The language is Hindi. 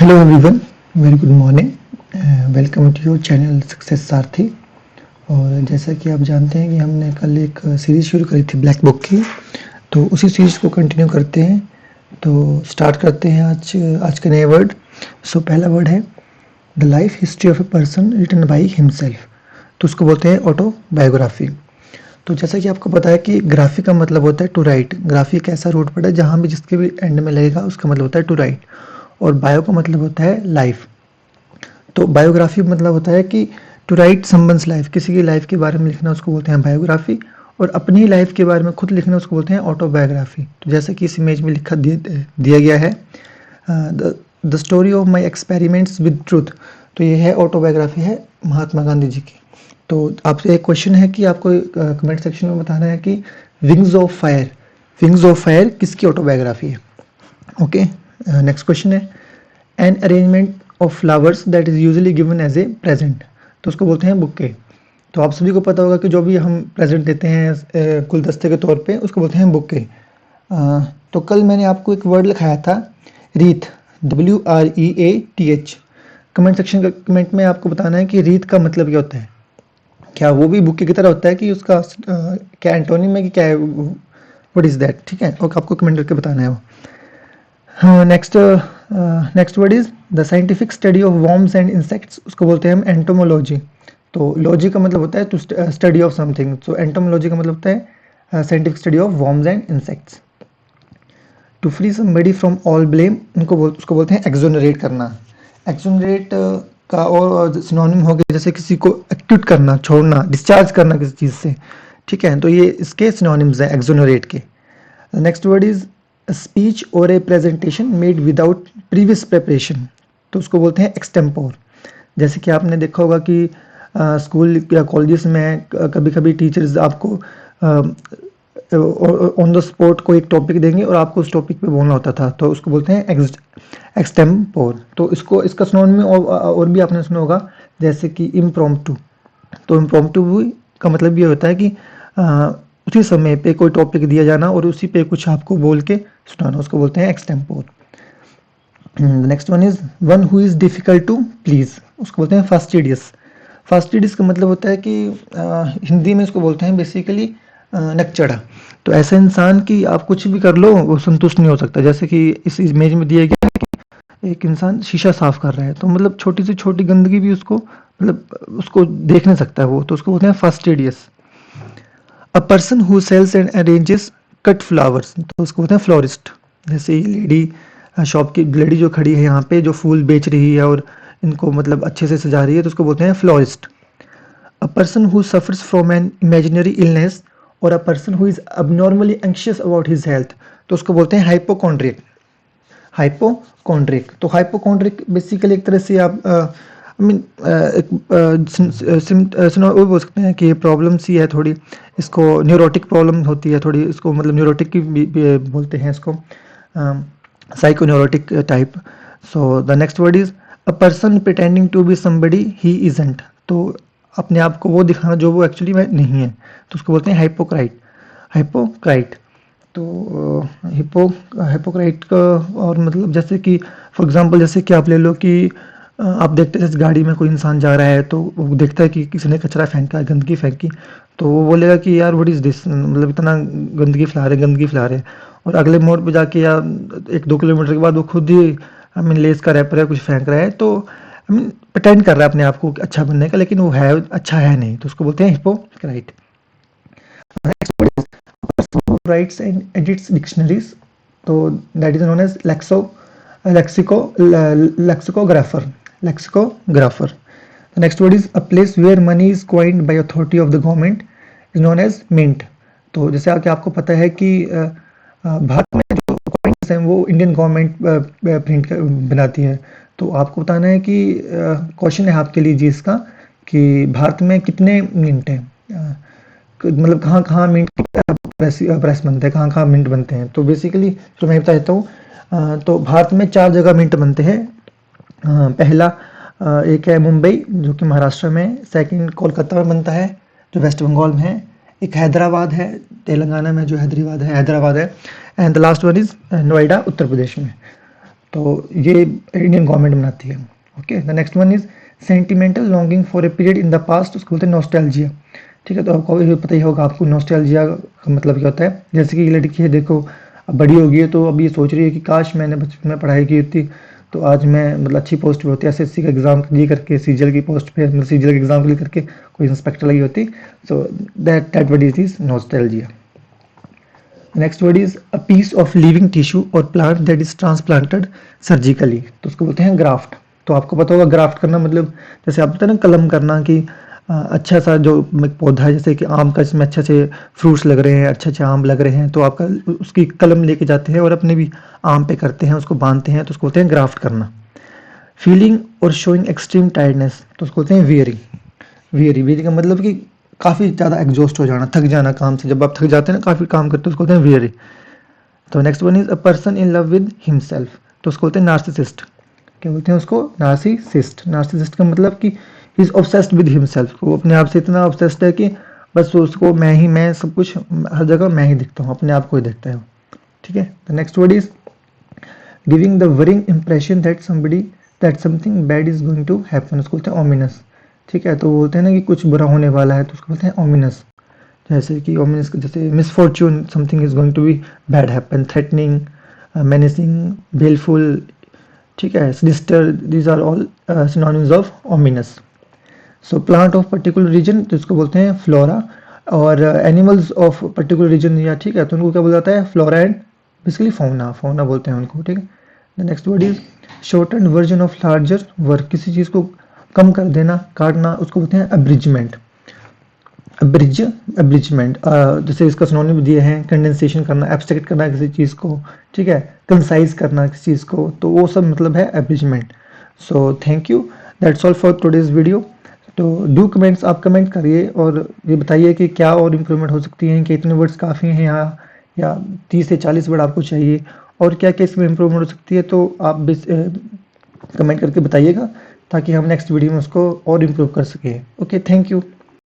Hello everyone, very good morning. Welcome to your channel success Sarathi. और जैसा कि आप जानते हैं कि हमने कल एक सीरीज़ शुरू करी थी ब्लैक बुक की, तो उसी सीरीज़ को कंटिन्यू करते हैं। तो स्टार्ट करते हैं आज के नए वर्ड। सो पहला वर्ड है the life history of a person written by himself. तो उसको बोलते हैं ऑटोबायोग्राफी। तो जैसा कि आपको पता है कि ग्राफी का मतलब होता है टू राइट। ग्राफी एक ऐसा रूट वर्ड है जहाँ भी जिसके भी एंड में लगेगा उसका मतलब होता है टू राइट। और बायो का मतलब होता है लाइफ। तो बायोग्राफी मतलब होता है कि टू राइट समवंस लाइफ, किसी की लाइफ के बारे में लिखना उसको बोलते हैं बायोग्राफी। और अपनी लाइफ के बारे में खुद लिखना उसको बोलते हैं ऑटोबायोग्राफी। तो जैसे कि इस इमेज में लिखा दिया गया है the story of my experiments with truth. तो ये है ऑटोबायोग्राफी है महात्मा गांधी जी की। तो आपसे एक क्वेश्चन है कि आपको कमेंट सेक्शन में बताना है कि विंग्स ऑफ फायर किसकी ऑटोबायोग्राफी है। ओके, नेक्स्ट क्वेश्चन है an arrangement of flowers that is usually given as a present. तो उसको बोलते हैं बुके। तो आप सभी को पता होगा कि जो भी हम प्रेजेंट देते हैं गुलदस्ते के तौर पे उसको बोलते हैं बुके। तो कल मैंने आपको एक वर्ड लिखाया था रीथ, WREATH। कमेंट सेक्शन का कमेंट में आपको बताना है कि रीथ का मतलब क्या होता है। क्या वो भी बुके की तरह होता है कि उसका क्या एंटोनिम है कि क्या है, व्हाट इज दैट। ठीक है, और आपको कमेंट करके बताना है वो। Next word is the scientific study of worms and insects. उसको बोलते हैं हम एंटोमोलॉजी। तो लॉजी का मतलब होता है to study of something. So entomology का मतलब होता है scientific study of worms and insects. To free somebody from all blame, उसको बोलते हैं एक्सोनरेट करना। एक्सोनरेट का और सिनोनिम हो गया जैसे किसी को एक्यूट करना, छोड़ना, डिस्चार्ज करना किसी चीज़ से। ठीक है, तो ये इसके सिनोनिम्स हैं एक्सोनरेट के। नेक्स्ट वर्ड इज स्पीच और ए presentation made without previous preparation. तो उसको बोलते हैं एक्सटेम्पोर। जैसे कि आपने देखा होगा कि स्कूल या कॉलेजेस में कभी कभी टीचर्स आपको ऑन द स्पॉट कोई एक टॉपिक देंगे और आपको उस टॉपिक पे बोलना होता था, तो उसको बोलते हैं एक्सटेम्पोर। तो इसका सिनोनिम और भी आपने सुना होगा जैसे कि इम्प्रॉम्प्टू। तो इम्प्रॉम्प्टू का मतलब ये होता है कि उसी समय पे कोई टॉपिक दिया जाना और उसी पे कुछ आपको बोल के सुनाना, उसको बोलते हैं extempore. Next one is one who is difficult to please. उसको बोलते हैं फास्टिडियस। फास्टिडियस का मतलब होता है कि हिंदी में इसको बोलते हैं बेसिकली नकचढ़ा। तो ऐसा इंसान कि आप कुछ भी कर लो वो संतुष्ट नहीं हो सकता। जैसे कि इस इमेज में दिया गया है कि एक इंसान शीशा साफ कर रहा है, तो मतलब छोटी से छोटी गंदगी भी उसको मतलब उसको देख नहीं सकता है वो, तो उसको बोलते हैं fastidious. A person who sells and arranges cut flowers, तो उसको बोलते हैं फ्लोरिस्ट। जैसे ये लेडी शॉप की लेडी जो खड़ी है यहाँ पे जो फूल बेच रही है और इनको मतलब अच्छे से सजा रही है, तो उसको बोलते हैं florist. A person who suffers from an imaginary illness और a person who is abnormally anxious about his health, तो उसको बोलते हैं हाइपोकॉन्ड्रिक। हाइपोकॉन्ड्रिक, तो हाइपोकॉन्ड्रिक बेसिकली एक तरह से आप आई मीन वो बोल सकते हैं कि ये प्रॉब्लम सी है थोड़ी, इसको न्यूरोटिक प्रॉब्लम होती है थोड़ी, इसको मतलब न्यूरोटिक की भी बोलते हैं इसको, psychoneurotic type. So the next word is a person pretending to be somebody he isn't. तो अपने आप को वो दिखाना जो वो एक्चुअली में नहीं है, तो उसको बोलते हैं हाइपोक्राइट। तो हिपोक्राइट का और मतलब जैसे कि फॉर एग्जांपल जैसे कि आप ले लो कि आप देखते हैं जैसे गाड़ी में कोई इंसान जा रहा है तो वो देखता है कि किसी ने कचरा फेंका है, गंदगी फेंकी, तो वो बोलेगा कि यार व्हाट इज़ दिस, मतलब इतना गंदगी फैला रहे। और अगले मोड़ पे जाके या 1-2 किलोमीटर के बाद वो खुद ही आई मीन लेस का रैपर है कुछ फेंक रहा है, तो आई मीन प्रटेंड कर रहा है अपने आप को अच्छा बनने का, लेकिन वो है अच्छा है नहीं, तो उसको बोलते हैं hypocrite. Writes and edits dictionaries, so that is known as lexicographer. The next word is a place where money is coined by authority of the government is known as mint. तो जैसे कि आपको पता है कि भारत में जो कॉइन्स हैं वो इंडियन गवर्नमेंट प्रिंट बनाती है। तो आपको बताना है कि क्वेश्चन है आपके लिए जी इसका कि भारत में कितने मिंट हैं, मतलब कहाँ कहाँ मिंट प्रेस बनते हैं, कहाँ कहाँ मिंट बनते हैं। तो बेसिकली तो मैं बता देता हूँ, तो भारत में 4 जगह मिंट बनते हैं। पहला एक है मुंबई जो कि महाराष्ट्र में, सेकंड कोलकाता में बनता है जो वेस्ट बंगाल में है, एक हैदराबाद है तेलंगाना में जो हैदराबाद है, and the last one is Noida Uttar Pradesh में। तो ये इंडियन गवर्नमेंट बनाती है। Okay, the next one is sentimental longing for a period in the past, उसको बोलते हैं नॉस्टैल्जिया। ठीक है, तो आपको ये पता ही होगा आपको नॉस्टैल्जिया का मतलब क्या होता है। जैसे कि ये लड़की है, देखो अब बड़ी हो गई है, तो अब ये सोच रही है कि काश मैंने बचपन में पढ़ाई की होती तो आज मैं मतलब अच्छी पोस्ट पे होती, एसएससी का एग्जाम क्लियर करके सीजीएल की पोस्ट पे, मतलब सीजीएल का एग्जाम क्लियर करके कोई इंस्पेक्टर लगी होती। So that word is nostalgia. Next word is a piece of living tissue और plant that is transplanted surgically, तो उसको बोलते हैं ग्राफ्ट। तो आपको पता होगा ग्राफ्ट करना मतलब जैसे आप बोलते हैं ना कलम करना, कि अच्छा सा जो पौधा है, जैसे कि आम का, जिसमें अच्छे अच्छे फ्रूट्स लग रहे हैं, अच्छे अच्छे आम लग रहे हैं, तो आपका उसकी कलम लेके जाते हैं और अपने भी आम पे करते हैं, उसको बांधते हैं, तो उसको बोलते हैं ग्राफ्ट करना। फीलिंग और शोइंग एक्सट्रीम टायर्डनेस, तो उसको बोलते हैं वियरी। वियरी वियरी का मतलब कि काफ़ी ज़्यादा एग्जॉस्ट हो जाना, थक जाना काम से। जब आप थक जाते हैं ना काफ़ी काम करते हो, उसको बोलते हैं वियरी। तो next one is a person in love with himself, तो उसको बोलते हैं नार्सिसिस्ट। क्या बोलते हैं उसको? नार्सिसिस्ट। नार्सिसिस्ट का मतलब कि he is obsessed with himself, वो अपने आप से इतना ऑब्सेस्ड है कि बस उसको मैं ही, मैं सब कुछ, हर जगह मैं ही दिखता हूँ, अपने आप को ही देखता है। ठीक है, the next word is giving the worrying impression that something bad is going to happen, उसको बोलते हैं ओमिनस। ठीक है, तो बोलते हैं ना कि कुछ बुरा होने वाला है, तो उसको बोलते हैं ओमिनस। जैसे कि ओमिनस, जैसे misfortune, something is going to be bad happen, threatening, menacing, baleful. ठीक है, sinister, these are all synonyms of ominous. So plant of particular region, तो इसको बोलते हैं फ्लोरा, और एनिमल्स ऑफ पर्टिकुलर रीजन, या ठीक है, तो उनको क्या बोला जाता है? Flora and basically fauna, fauna बोलते हैं उनको। ठीक है, the next word is shorten version of larger work, किसी चीज़ को कम कर देना, काटना, उसको बोलते हैं अब्रिजमेंट। अब्रिजमेंट, जैसे इसका सिनोनिम दिए हैं कंडेंसेशन करना, एब्स्ट्रैक्ट करना किसी चीज़ को, ठीक है, कंसाइज करना किसी चीज़ को, तो वो सब मतलब है abridgement. So thank you, that's all for today's video. तो डू कमेंट्स, आप कमेंट करिए और ये बताइए कि क्या और इम्प्रूवमेंट हो सकती है, कि इतने वर्ड्स काफ़ी हैं यहाँ, या 30 से 40 वर्ड आपको चाहिए, और क्या क्या इसमें इम्प्रूवमेंट हो सकती है, तो आप कमेंट करके बताइएगा, ताकि हम नेक्स्ट वीडियो में उसको और इम्प्रूव कर सकें। Okay, thank you.